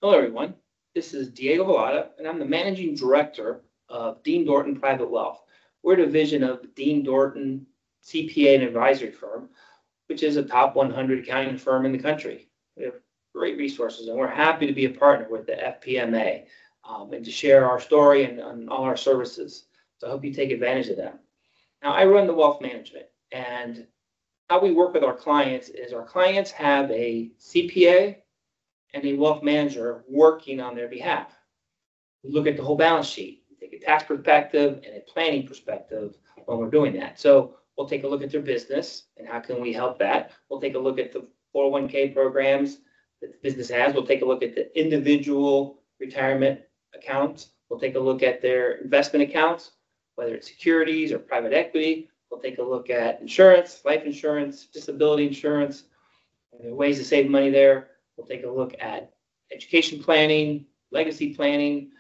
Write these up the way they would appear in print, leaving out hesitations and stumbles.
Hello, everyone. This is Diego Vallota, and I'm the Managing Director of Dean Dorton Private Wealth. We're a division of Dean Dorton CPA and advisory firm, which is a top 100 accounting firm in the country. We have great resources, and we're happy to be a partner with the FPMA and to share our story and all our services. So I hope you take advantage of that. Now, I run the wealth management, and how we work with our clients is our clients have a CPA and a wealth manager working on their behalf. We look at the whole balance sheet, we take a tax perspective and a planning perspective when we're doing that. So we'll take a look at their business and how can we help that. We'll take a look at the 401k programs that the business has. We'll take a look at the individual retirement accounts. We'll take a look at their investment accounts, whether it's securities or private equity. We'll take a look at insurance, life insurance, disability insurance. There are ways to save money there. We'll take a look at education planning, legacy planning,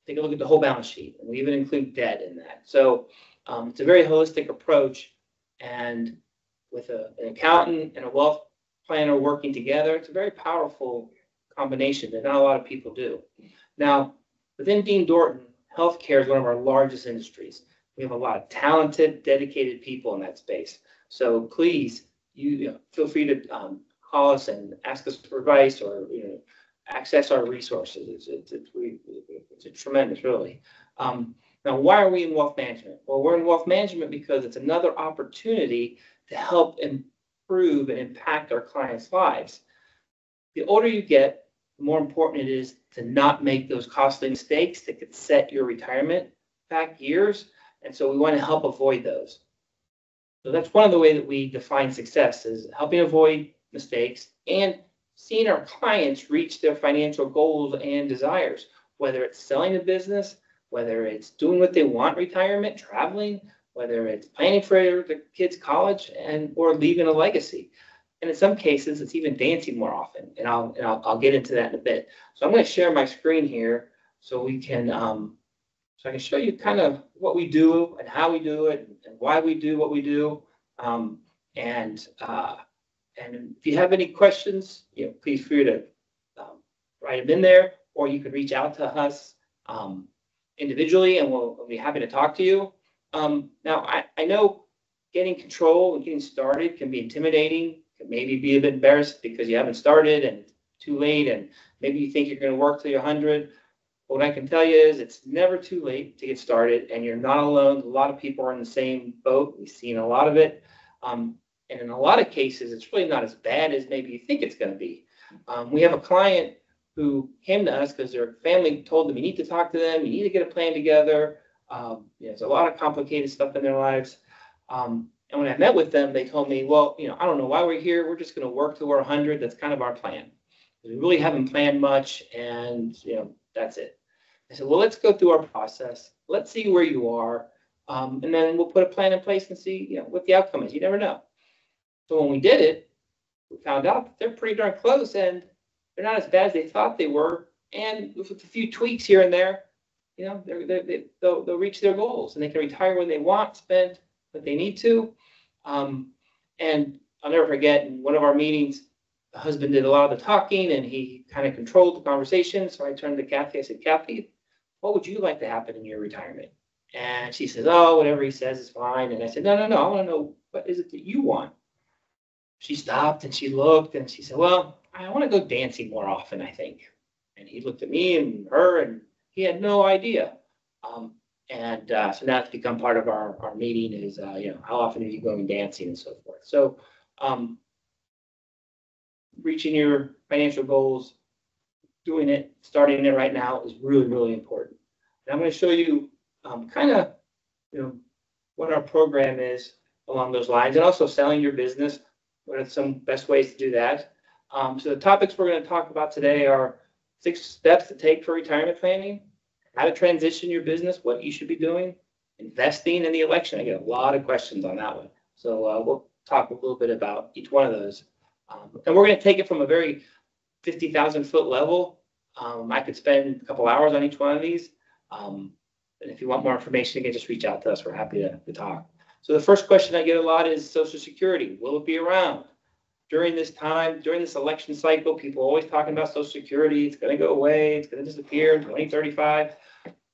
take a look at the whole balance sheet, and we even include debt in that. So it's a very holistic approach, and with an accountant and a wealth planner working together, it's a very powerful combination that not a lot of people do. Now, within Dean Dorton, healthcare is one of our largest industries. We have a lot of talented, dedicated people in that space. So please, feel free to call us and ask us for advice or access our resources. It's tremendous, really. Now, why are we in wealth management? Well, we're in wealth management because it's another opportunity to help improve and impact our clients' lives. The older you get, the more important it is to not make those costly mistakes that could set your retirement back years. And so we want to help avoid those. So that's one of the ways that we define success, is helping avoid mistakes and seeing our clients reach their financial goals and desires, whether it's selling a business, whether it's doing what they want, retirement, traveling, whether it's planning for their kids' college or leaving a legacy. And in some cases, it's even dancing more often. And I'll get into that in a bit. So I'm going to share my screen here so we can I can show you kind of what we do and how we do it and why we do what we do. And if you have any questions, please feel free to write them in there, or you can reach out to us individually, and we'll be happy to talk to you. Now, I know getting control and getting started can be intimidating, can maybe be a bit embarrassed because you haven't started and it's too late, and maybe you think you're going to work till you're 100. What I can tell you is it's never too late to get started, and you're not alone. A lot of people are in the same boat. We've seen a lot of it. And in a lot of cases, it's really not as bad as maybe you think it's going to be. We have a client who came to us because their family told them, you need to talk to them, you need to get a plan together. There's a lot of complicated stuff in their lives. And when I met with them, they told me, well, I don't know why we're here. We're just going to work till we're 100. That's kind of our plan. We really haven't planned much, and that's it. I said, well, let's go through our process. Let's see where you are, and then we'll put a plan in place and see what the outcome is. You never know. So when we did it, we found out that they're pretty darn close, and they're not as bad as they thought they were. And with a few tweaks here and there, they'll reach their goals, and they can retire when they want, spend what they need to. And I'll never forget, in one of our meetings, the husband did a lot of the talking, and he kind of controlled the conversation. So I turned to Kathy. I said, Kathy, what would you like to happen in your retirement? And she says, oh, whatever he says is fine. And I said, no. I want to know, what is it that you want? She stopped and she looked and she said, well, I want to go dancing more often, I think. And he looked at me and her, and he had no idea. So now it's become part of our meeting is, how often are you going dancing and so forth. So reaching your financial goals, doing it, starting it right now is really, really important. And I'm going to show you what our program is along those lines, and also selling your business. What are some best ways to do that? So the topics we're going to talk about today are 6 steps to take for retirement planning, how to transition your business, what you should be doing, investing in the election. I get a lot of questions on that one. So we'll talk a little bit about each one of those. And we're going to take it from a very 50,000-foot level. I could spend a couple hours on each one of these. And if you want more information, you can just reach out to us. We're happy to talk. So the first question I get a lot is Social Security. Will it be around? during this time, during this election cycle, people are always talking about Social Security. It's going to go away. It's going to disappear in 2035.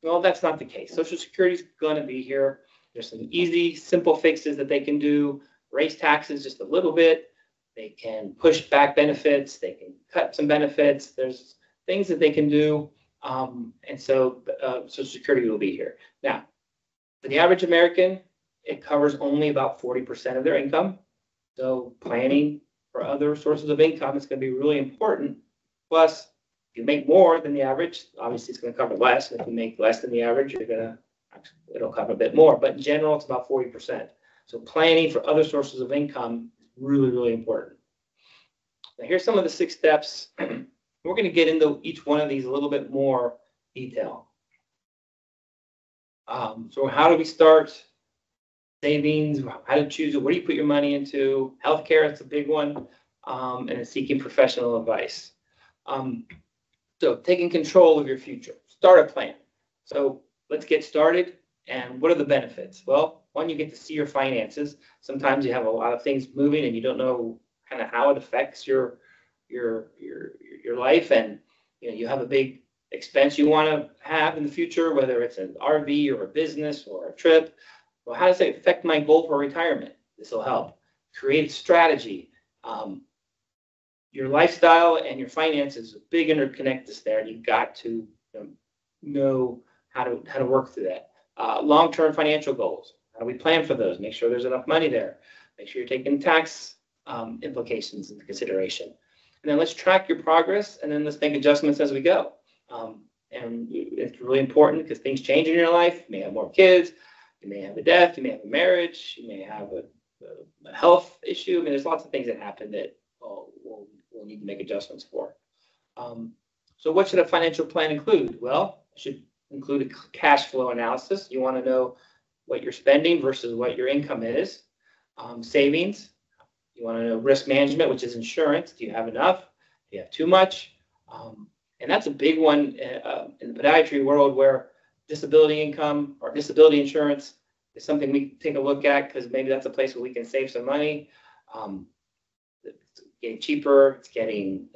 Well, that's not the case. Social Security is going to be here. There's some easy, simple fixes that they can do. Raise taxes just a little bit. They can push back benefits. They can cut some benefits. There's things that they can do. And so Social Security will be here. Now, for the average American, it covers only about 40% of their income. So planning for other sources of income is going to be really important. Plus, if you make more than the average, obviously it's going to cover less. And if you make less than the average, it'll cover a bit more. But in general, it's about 40%. So planning for other sources of income is really, really important. Now, here's some of the 6 steps. We're going to get into each one of these a little bit more detail. So how do we start? Savings, how to choose it, what do you put your money into? Healthcare, it's a big one, and then seeking professional advice. So taking control of your future. Start a plan. So let's get started. And what are the benefits? Well, one, you get to see your finances. Sometimes you have a lot of things moving and you don't know kind of how it affects your life, and you have a big expense you want to have in the future, whether it's an RV or a business or a trip. Well, how does it affect my goal for retirement? This will help. Create a strategy. Your lifestyle and your finances, a big interconnectedness there, and you've got to know how to work through that. Long-term financial goals. How do we plan for those? Make sure there's enough money there. Make sure you're taking tax implications into consideration. And then let's track your progress, and then let's make adjustments as we go. And it's really important because things change in your life. You may have more kids. You may have a death. You may have a marriage. You may have a health issue. I mean, there's lots of things that happen that we'll need to make adjustments for. So what should a financial plan include? Well, it should include a cash flow analysis. You want to know what you're spending versus what your income is. Savings. You want to know risk management, which is insurance. Do you have enough? Do you have too much? And that's a big one in the podiatry world, where disability income or disability insurance is something we take a look at, because maybe that's a place where we can save some money. It's getting cheaper. It's getting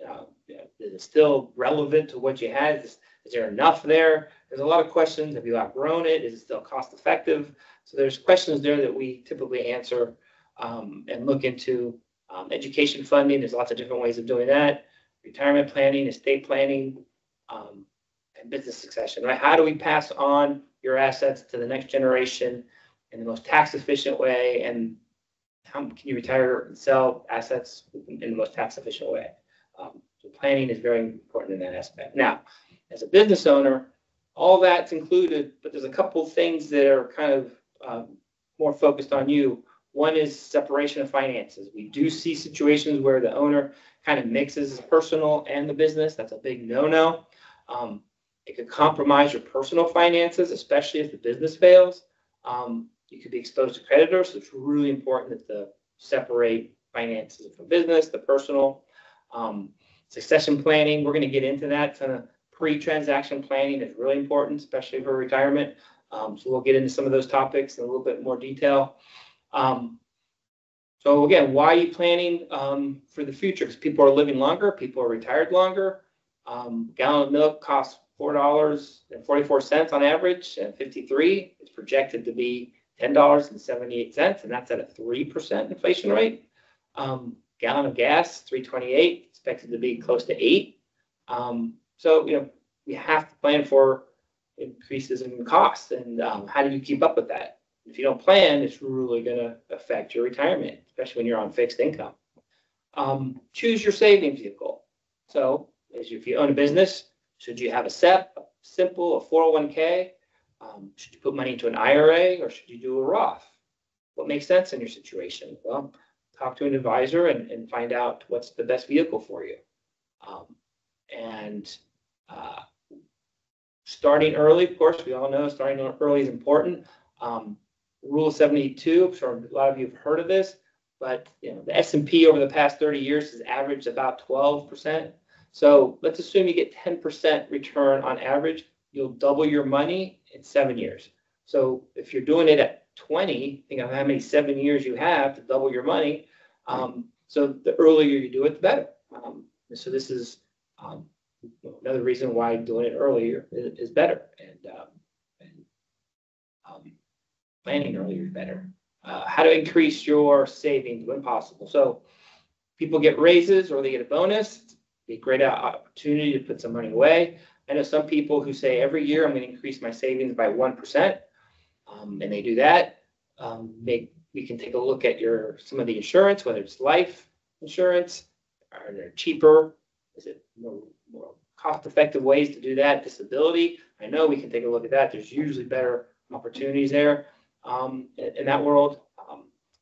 is it still relevant to what you had? Is there enough there? There's a lot of questions. Have you outgrown it? Is it still cost effective? So there's questions there that we typically answer and look into. Education funding. There's lots of different ways of doing that. Retirement planning, estate planning, and business succession. Right? How do we pass on your assets to the next generation in the most tax efficient way? And how can you retire and sell assets in the most tax efficient way? So planning is very important in that aspect. Now, as a business owner, all that's included, but there's a couple of things that are kind of more focused on you. One is separation of finances. We do see situations where the owner kind of mixes his personal and the business. That's a big no-no. It could compromise your personal finances, especially if the business fails. You could be exposed to creditors, so it's really important that separate finances from business, the personal. Succession planning, we're going to get into that. Kind of pre-transaction planning is really important, especially for retirement. So we'll get into some of those topics in a little bit more detail. So again, why are you planning for the future? Because people are living longer, people are retired longer. Gallon of milk costs $4.44 on average, and 53 is projected to be $10.78, and that's at a 3% inflation rate. Gallon of gas, $3.28, expected to be close to $8. So we have to plan for increases in costs, and how do you keep up with that? If you don't plan, it's really going to affect your retirement, especially when you're on fixed income. Choose your savings vehicle. So if you own a business, should you have a SEP, a simple, a 401k? Should you put money into an IRA, or should you do a Roth? What makes sense in your situation? Well, talk to an advisor and find out what's the best vehicle for you. Starting early, of course, we all know starting early is important. Rule 72, so a lot of you have heard of this, but the S&P over the past 30 years has averaged about 12%. So let's assume you get 10% return on average. You'll double your money in 7 years. So if you're doing it at 20, think of how many 7 years you have to double your money. So the earlier you do it, the better. So this is another reason why doing it earlier is better, and planning earlier is better. How to increase your savings when possible. So people get raises or they get a bonus. It's a great opportunity to put some money away. I know some people who say every year I'm going to increase my savings by 1%, and they do that. We can take a look at some of the insurance, whether it's life insurance, are there cheaper? Is it more cost-effective ways to do that? Disability, I know we can take a look at that. There's usually better opportunities there in that world.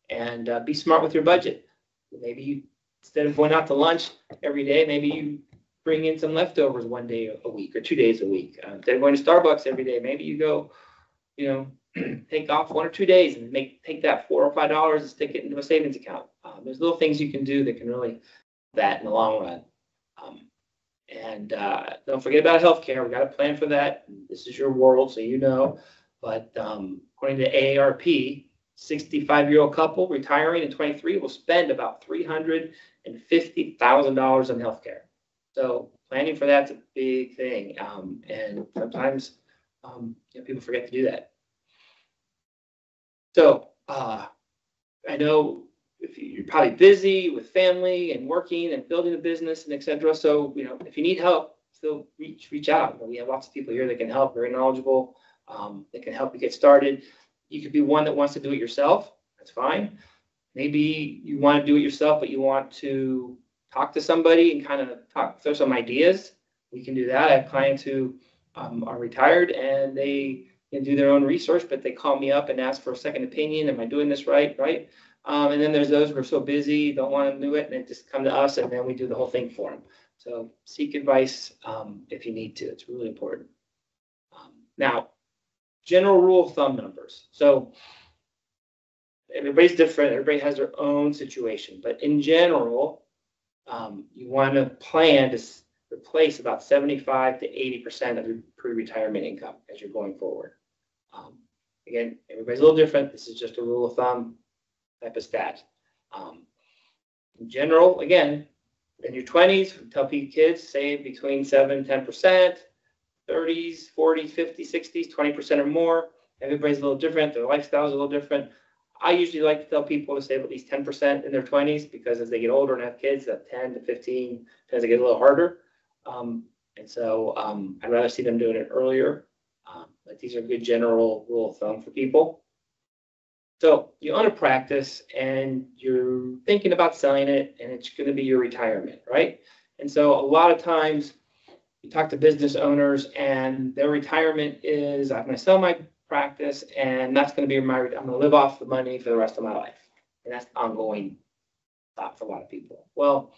And be smart with your budget. Maybe you, instead of going out to lunch every day, maybe you bring in some leftovers one day a week or 2 days a week. Instead of going to Starbucks every day, maybe you go, take off 1 or 2 days and take that $4 or $5 and stick it into a savings account. There's little things you can do that can really that in the long run. And don't forget about healthcare. We got a plan for that. This is your world, so you know. But according to AARP, 65-year-old couple retiring in 23 will spend about $350,000 on healthcare. So planning for that's a big thing, and sometimes people forget to do that. So I know if you're probably busy with family and working and building a business and etc. So if you need help, still reach out. We have lots of people here that can help, very knowledgeable, that can help you get started. You could be one that wants to do it yourself. That's fine. Maybe you want to do it yourself, but you want to talk to somebody and kind of throw some ideas. We can do that. I have clients who are retired and they can do their own research, but they call me up and ask for a second opinion. Am I doing this right? Right. And then there's those who are so busy, don't want to do it, and they just come to us, and then we do the whole thing for them. So seek advice if you need to. It's really important. Now, general rule of thumb numbers. So everybody's different. Everybody has their own situation. But in general, you want to plan to replace about 75 to 80% of your pre-retirement income as you're going forward. Again, everybody's a little different. This is just a rule of thumb type of stat. In general, again, in your 20s, we tell kids save between 7 and 10%, 30s, 40s, 50s, 60s, 20% or more. Everybody's a little different. Their lifestyle's a little different. I usually like to tell people to save at least 10% in their 20s because as they get older and have kids, that 10 to 15 tends to get a little harder. And so I'd rather see them doing it earlier. But these are good general rule of thumb for people. So you own a practice and you're thinking about selling it and it's going to be your retirement, right? And so a lot of times you talk to business owners and their retirement is, I'm going to sell my practice and that's going to be I'm going to live off the money for the rest of my life. And that's ongoing thought for a lot of people. Well,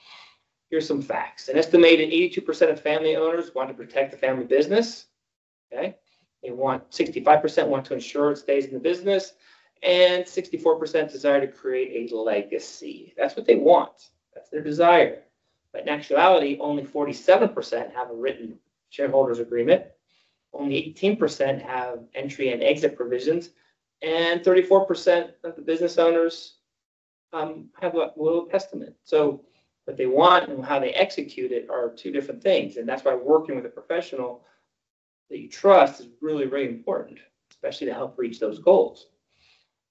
here's some facts. An estimated 82% of family owners want to protect the family business. Okay. They want 65% want to ensure it stays in the business. And 64% desire to create a legacy. That's what they want. That's their desire. But in actuality, only 47% have a written shareholders agreement. Only 18% have entry and exit provisions. And 34% of the business owners have a will testament. So what they want and how they execute it are two different things. And that's why working with a professional that you trust is really, really important, especially to help reach those goals.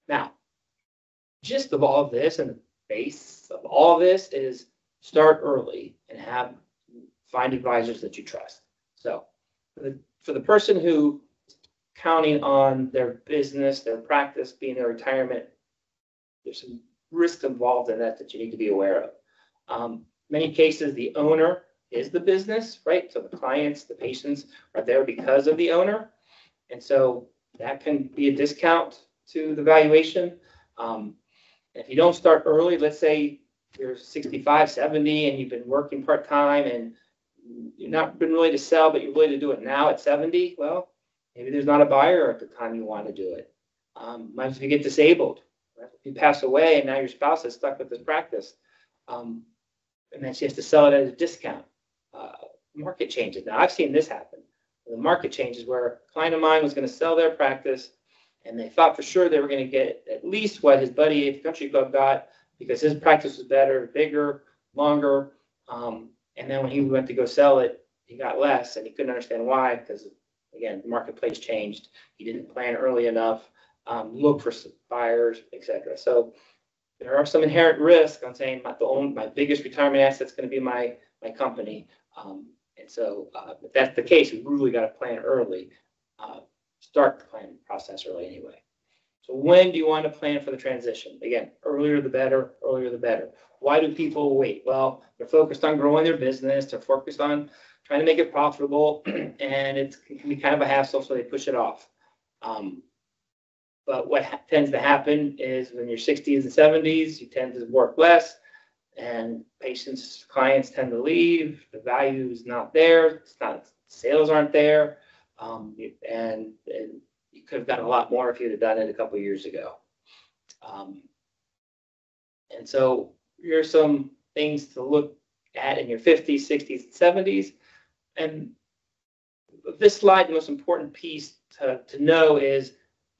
Now, gist of all of this and the base of all of this is start early and find advisors that you trust. So for the person who counting on their business, their practice being their retirement, there's some risks involved in that you need to be aware of. Many cases, the owner is the business, right? So the clients, the patients are there because of the owner. And so that can be a discount to the valuation. If you don't start early, let's say you're 65, 70, and you've been working part-time and you've not been willing to sell, but you're willing to do it now at 70, well, maybe there's not a buyer at the time you want to do it. Might if you get disabled, right? If you pass away and now your spouse is stuck with this practice, and then she has to sell it at a discount. Market changes. Now, I've seen this happen. The market changes where a client of mine was going to sell their practice, and they thought for sure they were going to get at least what his buddy at the country club got, because his practice was better, bigger, longer. And then when he went to go sell it, he got less, and he couldn't understand why, because again, the marketplace changed. He didn't plan early enough, look for buyers, etc. So there are some inherent risks on saying my biggest retirement asset is going to be my company. And so if that's the case, we really got to plan early. Start the planning process early anyway. So when do you want to plan for the transition? Again, earlier the better, earlier the better. Why do people wait? Well, they're focused on growing their business. They're focused on trying to make it profitable, and it can be kind of a hassle, so they push it off. But what tends to happen is when you're 60s and 70s, you tend to work less, and clients tend to leave. The value is not there. Sales aren't there, and you could have done a lot more if you'd have done it a couple of years ago. And so here's some things to look at in your 50s, 60s, and 70s. And this slide, the most important piece to know is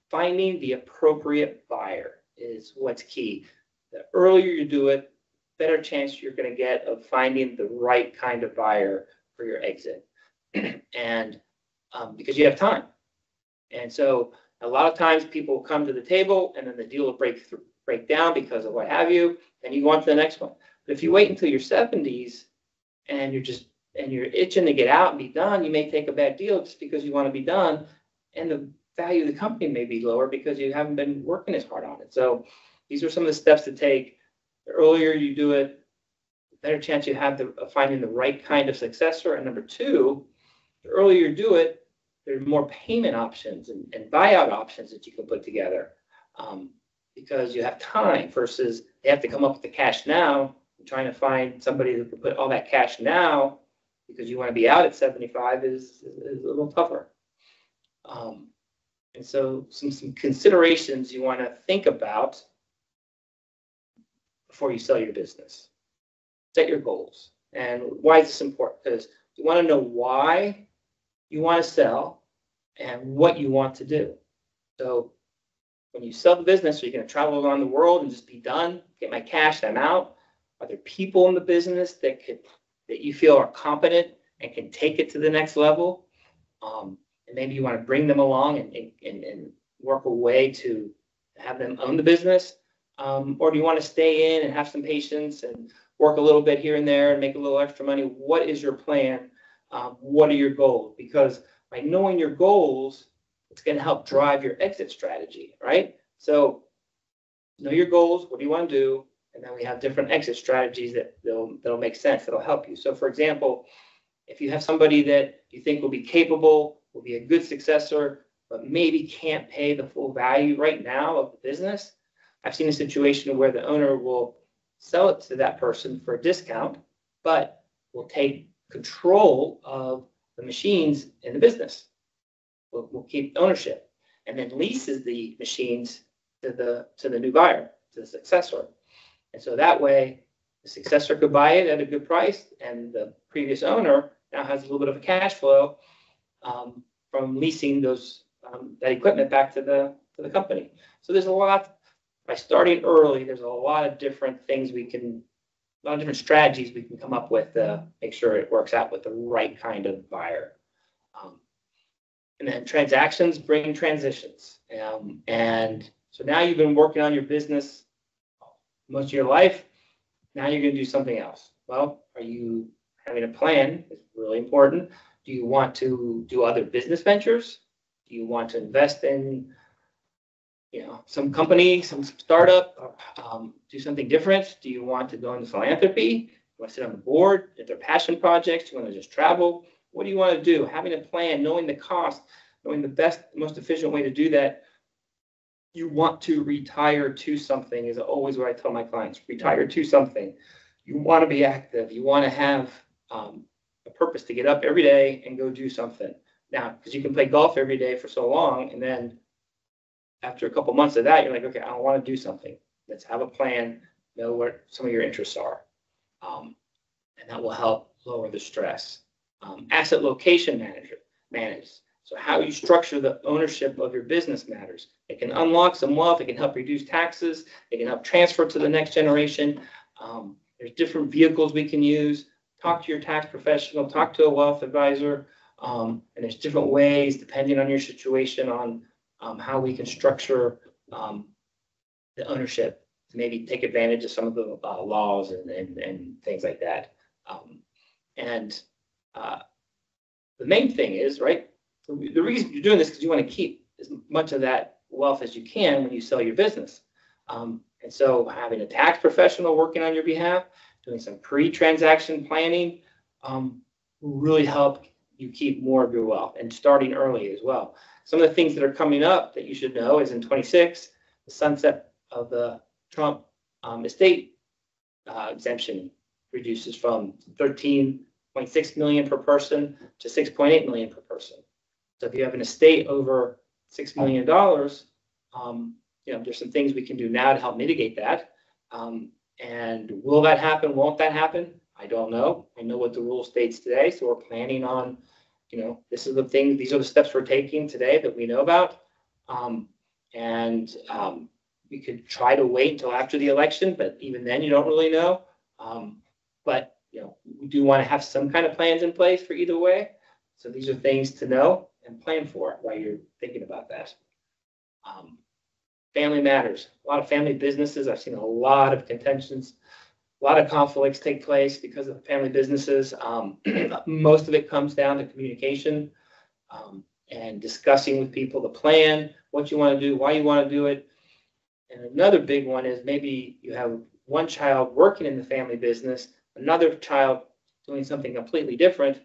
finding the appropriate buyer is what's key. The earlier you do it, better chance you're going to get of finding the right kind of buyer for your exit. And because you have time. And so a lot of times people come to the table and then the deal will break down because of what have you, and you go on to the next one. But if you wait until your 70s and you're itching to get out and be done, you may take a bad deal just because you want to be done, and the value of the company may be lower because you haven't been working as hard on it. So these are some of the steps to take. The earlier you do it, the better chance you have of finding the right kind of successor. And number two, the earlier you do it, there are more payment options and buyout options that you can put together, because you have time versus they have to come up with the cash now. Trying to find somebody who can put all that cash now because you want to be out at 75 is a little tougher. And so some considerations you want to think about before you sell your business. Set your goals. And why is this important? Because you want to know why you want to sell and what you want to do. So when you sell the business, are you going to travel around the world and just be done, get my cash, I'm out? Are there people in the business that you feel are competent and can take it to the next level? And maybe you want to bring them along and work a way to have them own the business. Or do you want to stay in and have some patience and work a little bit here and there and make a little extra money? What is your plan? What are your goals? Because by knowing your goals, it's going to help drive your exit strategy, right? So know your goals. What do you want to do? And then we have different exit strategies that'll make sense, that'll help you. So for example, if you have somebody that you think will be capable, will be a good successor, but maybe can't pay the full value right now of the business, I've seen a situation where the owner will sell it to that person for a discount, but will take control of the machines in the business. We'll keep ownership and then leases the machines to the new buyer, to the successor. And so that way, the successor could buy it at a good price, and the previous owner now has a little bit of a cash flow from leasing that equipment back to the company. So there's a lot. By starting early, there's a lot of different things a lot of different strategies we can come up with to make sure it works out with the right kind of buyer. And then transactions bring transitions. And so now you've been working on your business most of your life. Now you're going to do something else. Well, are you having a plan? It's really important. Do you want to do other business ventures? Do you want to invest in, some company, some startup, do something different? Do you want to go into philanthropy? You want to sit on the board? If they're passion projects, do you want to just travel? What do you want to do? Having a plan, knowing the cost, knowing the best, most efficient way to do that. You want to retire to something is always what I tell my clients. Retire to something. You want to be active. You want to have a purpose to get up every day and go do something. Now, because you can play golf every day for so long, and then after a couple months of that, you're like, okay, I want to do something. Let's have a plan, know what some of your interests are. And that will help lower the stress. Asset location managed. So how you structure the ownership of your business matters. It can unlock some wealth. It can help reduce taxes. It can help transfer to the next generation. There's different vehicles we can use. Talk to your tax professional. Talk to a wealth advisor. And there's different ways, depending on your situation, on how we can structure the ownership to maybe take advantage of some of the laws and things like that. The main thing is, right, the reason you're doing this is because you want to keep as much of that wealth as you can when you sell your business. And so having a tax professional working on your behalf, doing some pre-transaction planning will really help you keep more of your wealth, and starting early as well. Some of the things that are coming up that you should know is in 26, the sunset of the Trump estate exemption reduces from 13.6 million per person to 6.8 million per person. So if you have an estate over $6 million, there's some things we can do now to help mitigate that. And will that happen? Won't that happen? I don't know. I know what the rule states today, so we're planning on, this is the thing. These are the steps we're taking today that we know about. We could try to wait until after the election, but even then, you don't really know. But we do want to have some kind of plans in place for either way. So these are things to know and plan for while you're thinking about that. Family matters. A lot of family businesses. I've seen a lot of contentions, a lot of conflicts take place because of family businesses. Most of it comes down to communication and discussing with people the plan, what you want to do, why you want to do it. And another big one is maybe you have one child working in the family business, another child doing something completely different,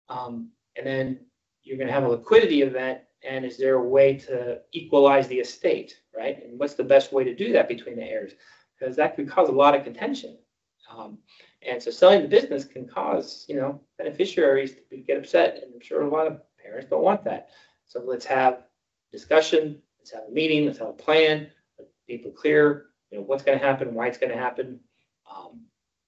and then you're going to have a liquidity event. And is there a way to equalize the estate, right? And what's the best way to do that between the heirs? Because that could cause a lot of contention. And so selling the business can cause, beneficiaries to get upset. And I'm sure a lot of parents don't want that. So let's have discussion. Let's have a meeting. Let's have a plan. Let people clear, what's going to happen, why it's going to happen,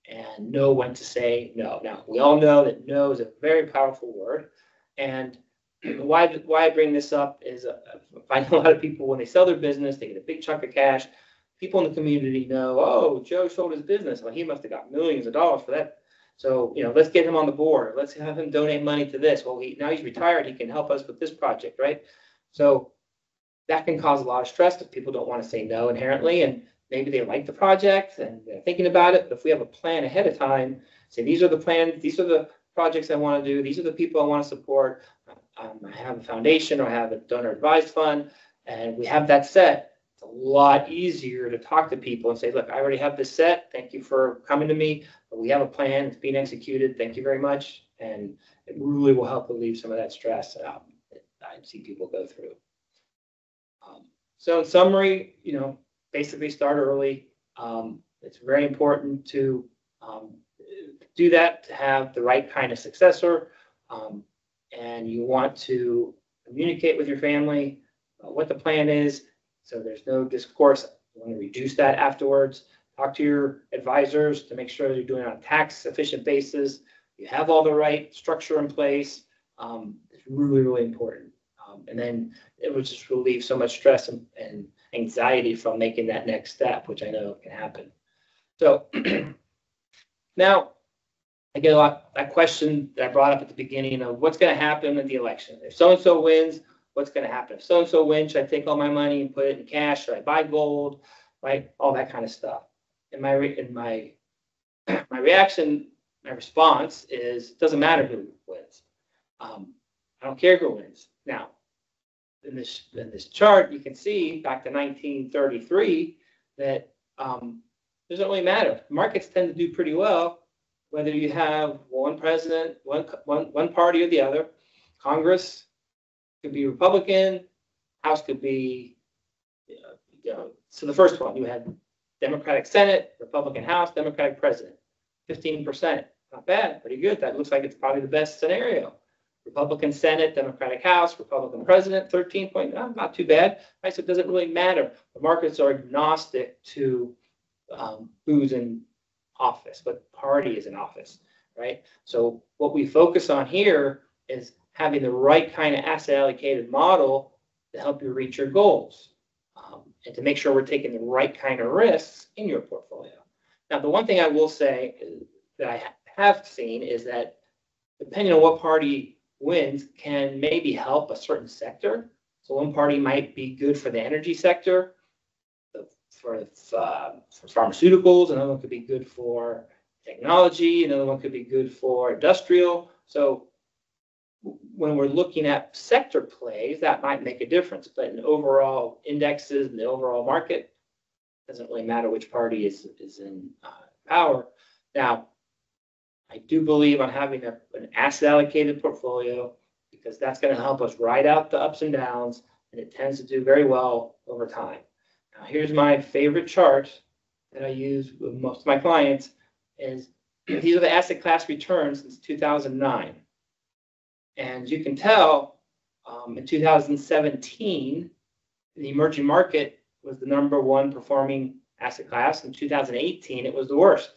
and know when to say no. Now, we all know that no is a very powerful word. And why I bring this up is I find a lot of people, when they sell their business, they get a big chunk of cash. People in the community know, oh, Joe sold his business. Well, he must have got millions of dollars for that. So, let's get him on the board. Let's have him donate money to this. Well, now he's retired. He can help us with this project, right? So that can cause a lot of stress if people don't want to say no inherently. And maybe they like the project and they're thinking about it. But if we have a plan ahead of time, say, these are the plans, these are the projects I want to do, these are the people I want to support. I have a foundation or I have a donor advised fund, and we have that set. It's a lot easier to talk to people and say, look, I already have this set. Thank you for coming to me. But we have a plan. It's being executed. Thank you very much. And it really will help relieve some of that stress that I see people go through. So in summary, basically start early. It's very important to do that, to have the right kind of successor. And you want to communicate with your family what the plan is, so there's no discourse. You want to reduce that afterwards. Talk to your advisors to make sure you're doing it on a tax efficient basis. You have all the right structure in place. It's really, really important. And then it will just relieve so much stress and anxiety from making that next step, which I know can happen. So now, I get a lot that question that I brought up at the beginning of what's going to happen in the election. If so-and-so wins, what's going to happen? If so-and-so wins, should I take all my money and put it in cash? Should I buy gold? Right? All that kind of stuff. And my reaction, my response is, it doesn't matter who wins. I don't care who wins. Now, in this chart, you can see back to 1933 that it doesn't really matter. Markets tend to do pretty well whether you have one president, one party or the other. Congress could be Republican, House could be, so the first one, you had Democratic Senate, Republican House, Democratic President, 15%. Not bad, pretty good. That looks like it's probably the best scenario. Republican Senate, Democratic House, Republican President, 13 point, not too bad. Right, so it doesn't really matter. The markets are agnostic to who's in office, what party is in office, right? So what we focus on here is having the right kind of asset allocated model to help you reach your goals, and to make sure we're taking the right kind of risks in your portfolio. Now, the one thing I will say that I have seen is that depending on what party wins can maybe help a certain sector. So one party might be good for the energy sector, for pharmaceuticals, another one could be good for technology, another one could be good for industrial. So when we're looking at sector plays, that might make a difference. But in overall indexes and the overall market, it doesn't really matter which party is in power. Now, I do believe on having an asset allocated portfolio, because that's going to help us ride out the ups and downs, and it tends to do very well over time. Now, here's my favorite chart that I use with most of my clients. Is these are the asset class returns since 2009. And you can tell in 2017, the emerging market was the #1 performing asset class. In 2018, it was the worst.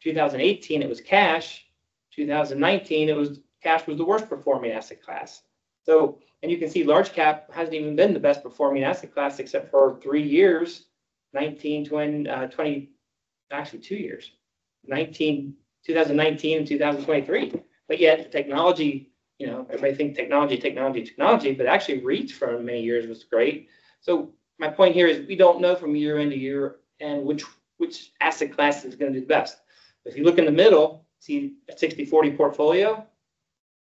2018, it was cash. 2019, cash was the worst performing asset class. So, and you can see large cap hasn't even been the best performing asset class except for 3 years, 19, 20, actually 2 years, 2019 and 2023. But yet technology, everybody thinks technology, but actually REITs for many years was great. So my point here is we don't know from year end to year and which asset class is going to do the best. If you look in the middle, see a 60-40 portfolio,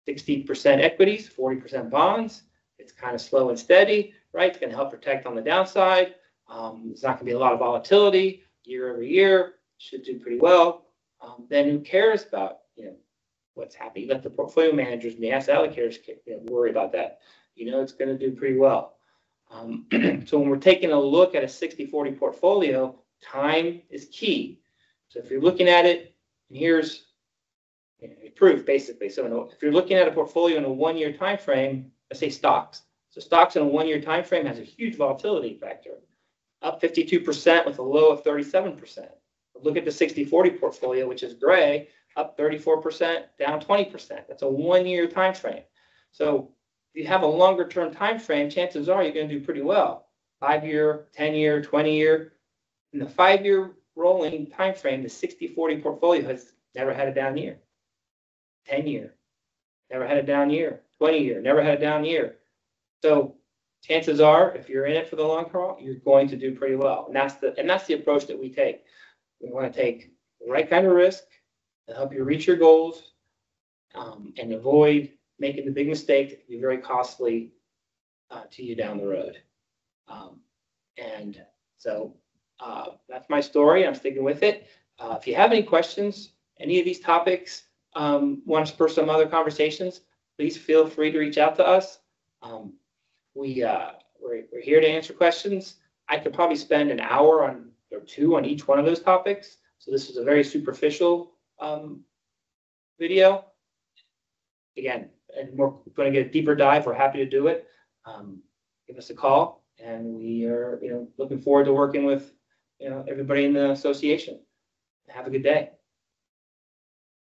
60% equities, 40% bonds. It's kind of slow and steady, right? It's going to help protect on the downside. There's not going to be a lot of volatility year over year. Should do pretty well. Then who cares about what's happening? Let the portfolio managers and the asset allocators worry about that. It's going to do pretty well. So when we're taking a look at a 60-40 portfolio, time is key. So if you're looking at it, and here's proof basically. So if you're looking at a portfolio in a 1-year time frame, let's say stocks. So stocks in a 1-year time frame has a huge volatility factor, up 52% with a low of 37%. Look at the 60-40 portfolio, which is gray, up 34%, down 20%. That's a 1-year time frame. So if you have a longer term time frame, chances are you're going to do pretty well. 5-year, 10-year, 20-year. In the 5-year rolling time frame, the 60-40 portfolio has never had a down year. 10-year, never had a down year. 20-year, never had a down year. So chances are, if you're in it for the long haul, you're going to do pretty well. And that's the approach that we take. We want to take the right kind of risk to help you reach your goals, and avoid making the big mistake that can be very costly to you down the road. And so that's my story. I'm sticking with it. If you have any questions, any of these topics, want to spur some other conversations, please feel free to reach out to us. We're here to answer questions. I could probably spend an hour or two on each one of those topics. So this is a very superficial video. Again, and we're going to get a deeper dive. We're happy to do it. Give us a call, and we are looking forward to working with everybody in the association. Have a good day.